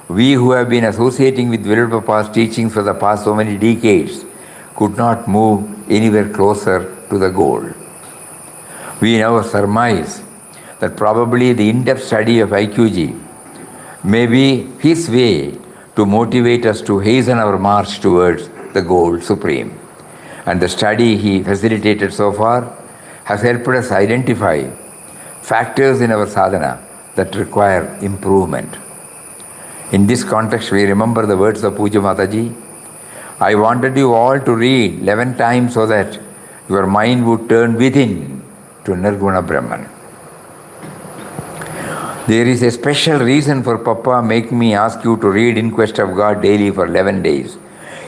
we who have been associating with Viral Papa's teachings for the past so many decades could not move anywhere closer to the goal. We now surmise that probably the in-depth study of IQG may be his way to motivate us to hasten our march towards the goal supreme. And the study he facilitated so far has helped us identify factors in our sadhana that require improvement. In this context, we remember the words of Puja Mataji. I wanted you all to read 11 times so that your mind would turn within to Nirguna Brahman. There is a special reason for Papa making me ask you to read In Quest of God daily for 11 days.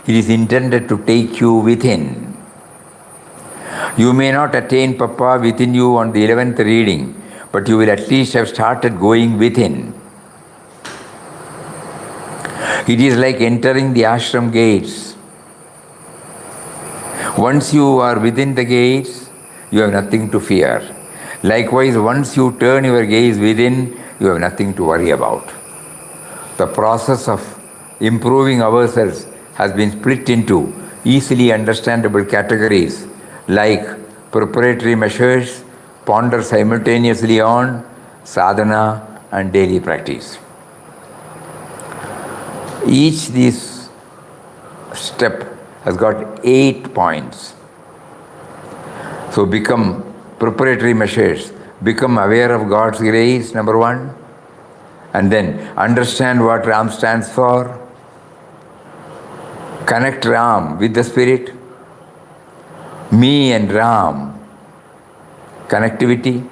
It is intended to take you within. You may not attain Papa within you on the 11th reading, but you will at least have started going within. It is like entering the ashram gates. Once you are within the gates, you have nothing to fear. Likewise, once you turn your gaze within, you have nothing to worry about. The process of improving ourselves has been split into easily understandable categories like preparatory measures, ponder simultaneously on, sadhana, and daily practice. Each this step has got 8 points. So become preparatory measures, become aware of God's grace, number 1, and then understand what Ram stands for, connect Ram with the Spirit, me and Ram, connectivity,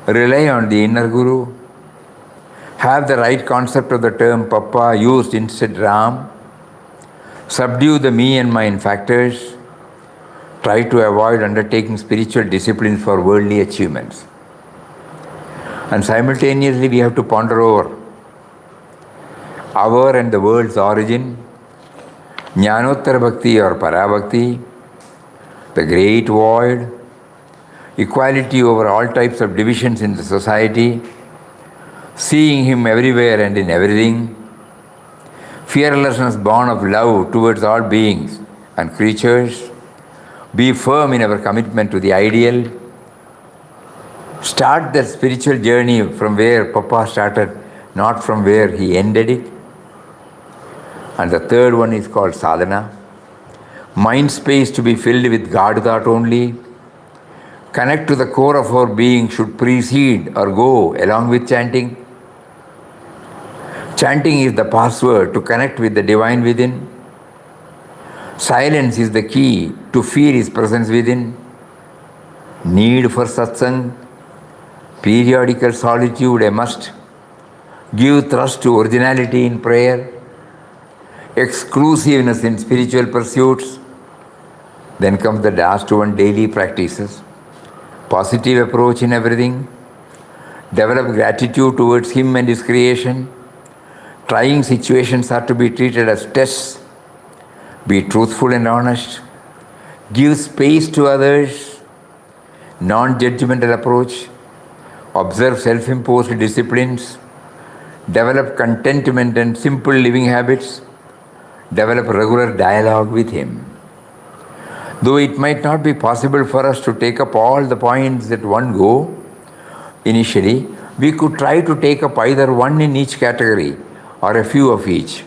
rely on the inner Guru, have the right concept of the term Papa used instead Ram, subdue the me and mine factors, try to avoid undertaking spiritual disciplines for worldly achievements. And simultaneously we have to ponder over our and the world's origin, Jnanottara Bhakti or Parabhakti, the great void, equality over all types of divisions in the society, seeing Him everywhere and in everything, fearlessness born of love towards all beings and creatures, be firm in our commitment to the ideal, start that spiritual journey from where Papa started, not from where he ended it. And the third one is called sadhana. Mind space to be filled with God thought only. Connect to the core of our being should precede or go along with chanting. Chanting is the password to connect with the divine within. Silence is the key to feel His presence within. Need for satsang, periodical solitude a must. Give thrust to originality in prayer, exclusiveness in spiritual pursuits. Then comes the last one, daily practices. Positive approach in everything. Develop gratitude towards Him and His creation. Trying situations are to be treated as tests. Be truthful and honest. Give space to others. Non-judgmental approach. Observe self-imposed disciplines. Develop contentment and simple living habits. Develop regular dialogue with Him. Though it might not be possible for us to take up all the points at one go, initially, we could try to take up either one in each category or a few of each.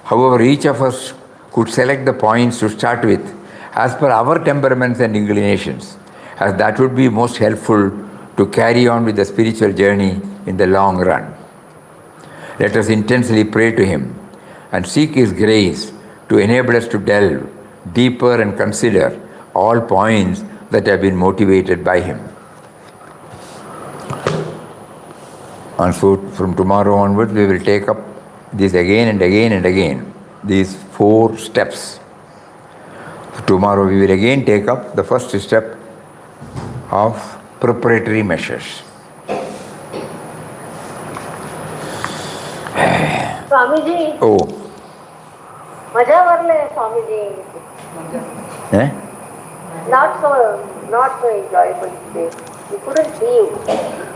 However, each of us could select the points to start with as per our temperaments and inclinations, as that would be most helpful to carry on with the spiritual journey in the long run. Let us intensely pray to Him and seek His grace to enable us to delve deeper and consider all points that have been motivated by Him. And so from tomorrow onwards, we will take up this again and again and again, these 4 steps. Tomorrow we will again take up the first step of preparatory measures. Swamiji. Oh. Maja varle, Swamiji. Eh? Not so enjoyable today. We couldn't see you.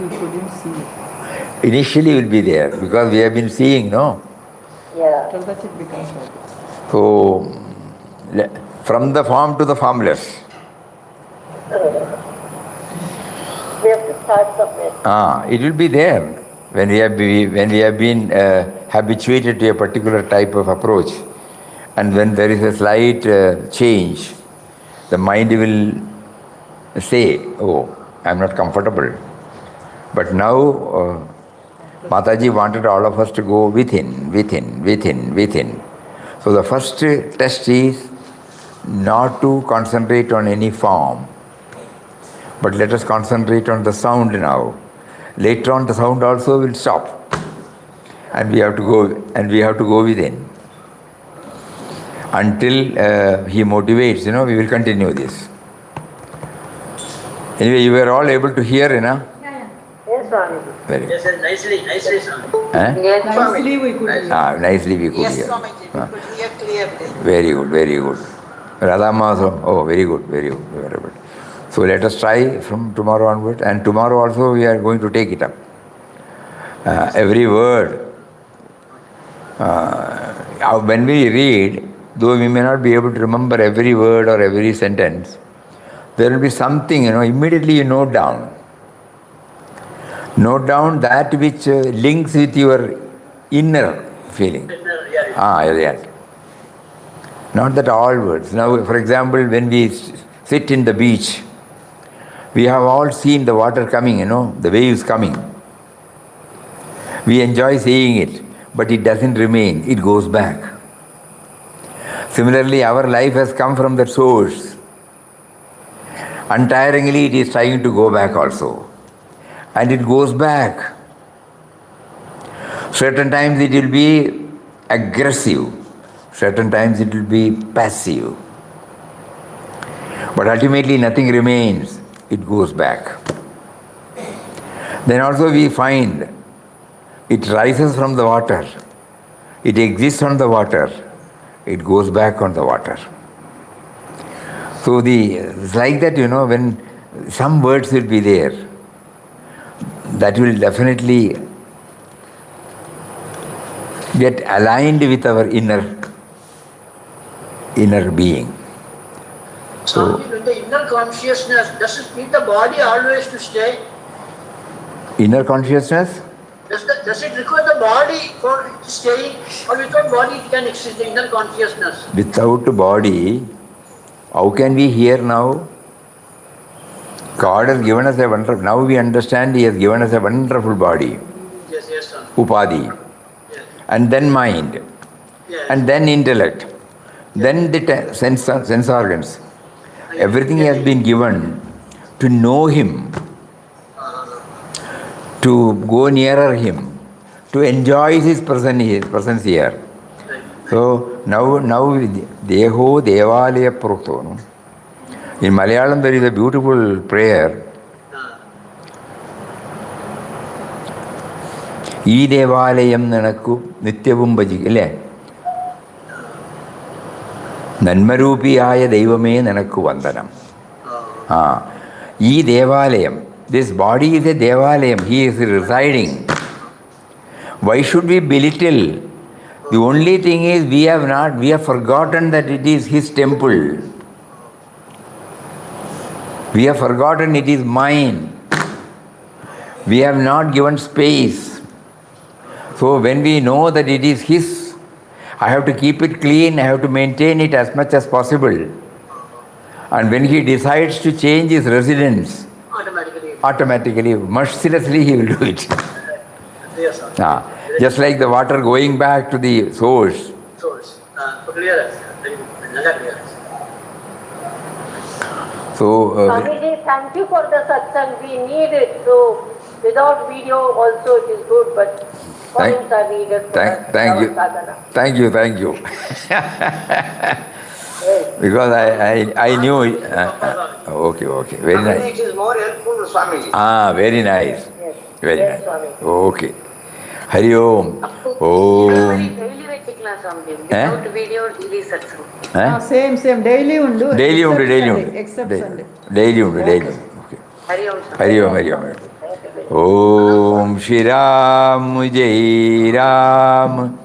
We couldn't see. Initially will be there because we have been seeing, no? Yeah. Till that it becomes like So, from the form to the formless. We have to start somewhere. It will be there when we have been habituated to a particular type of approach, and when there is a slight change, the mind will say, "Oh, I am not comfortable." But now, Mataji wanted all of us to go within. So the first test is not to concentrate on any form, but let us concentrate on the sound now. later on the sound also will stop. And we have to go within. Until he motivates, we will continue this. Anyway, you were all able to hear, Yes, Swami. Very good. Yes, nicely, Swami. Yes, Nicely we could hear. Nicely we could Yes, hear. Swami, we could hear clearly. Very good, very good. Radhama also, very good, very good. So let us try from tomorrow onward, and tomorrow also we are going to take it up. Every word. When we read, though we may not be able to remember every word or every sentence, there will be something, immediately you note down. Note down that which links with your inner feeling. Yes. Not that all words. Now, for example, when we sit in the beach, we have all seen the water coming, the waves coming. We enjoy seeing it, but it doesn't remain, it goes back. Similarly, our life has come from the source. Untiringly, it is trying to go back also. And it goes back. Certain times it will be aggressive. Certain times it will be passive. But ultimately nothing remains. It goes back. Then also we find it rises from the water. It exists on the water. It goes back on the water. So it's like that, when some words will be there, that will definitely get aligned with our inner being. So, Swami, when the inner consciousness, does it need the body always to stay? inner consciousness? Does it require the body for staying, or without body it can exist, the inner consciousness? Without body, how can we hear now? God has given us a wonderful, now we understand He has given us a wonderful body, Yes, Swami. Upadhi, Yes. and then mind, Yes. and then intellect, then the sense organs. Everything has been given to know Him, to go nearer Him, to enjoy His presence here. So now Deho Devalaya Prokto. No? In Malayalam there is a beautiful prayer. E Devalayam Nanaku Nityavum Bhajikile. Nanmarupiyaya Devame Nanaku Vandanam. E Devalayam. This body is a Devalayam. He is residing. Why should we belittle? The only thing is we have forgotten that it is His temple. We have forgotten it is mine. We have not given space. So when we know that it is His, I have to keep it clean, I have to maintain it as much as possible. And when He decides to change His residence, automatically, mercilessly He will do it. Yes, Swami. Just like the water going back to the source. Clear. Very clear. So, Swamiji, thank you for the satsang. We need it. So, without video also it is good, but points are needed for thank you. sadhana. Thank you. Because I knew it. Okay. Very nice. It is more helpful, Swamiji. Very nice. Yes. Very Yes, nice. Swami. Okay. Hari Om. Om. Daily vetikla Swamiji. Without video, daily satsang. Same. Daily undu. Daily undu. Except Sunday. Daily undu. Okay. Hari Om. Hari Om. Om Shri Ram Jai Ram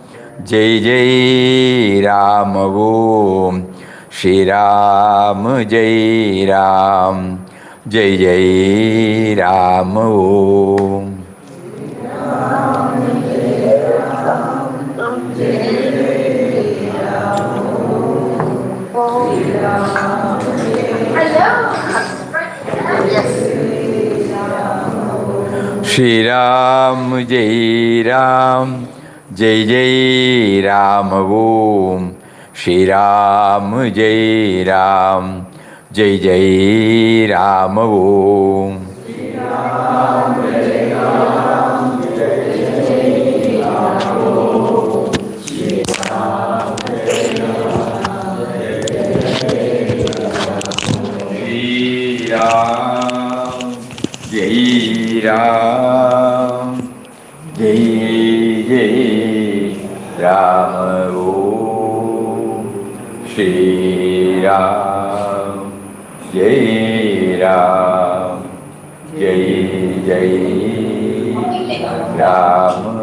Jai Ram Om Shri Ram Jai Ram Jai Ram Om. Shri Ram Jai Ram Jai Ram Om Shri Ram Jai Ram Jai Ram Om. Rama Om Shri Ram Jai Ram Jai Jai Rama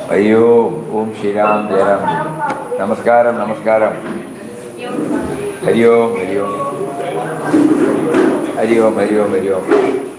Hari Om. Om Shri Ram Jai Ram. Namaskaram, namaskaram. Hari Om, Hari Om. Hari Om, Hari Om, Hari Om.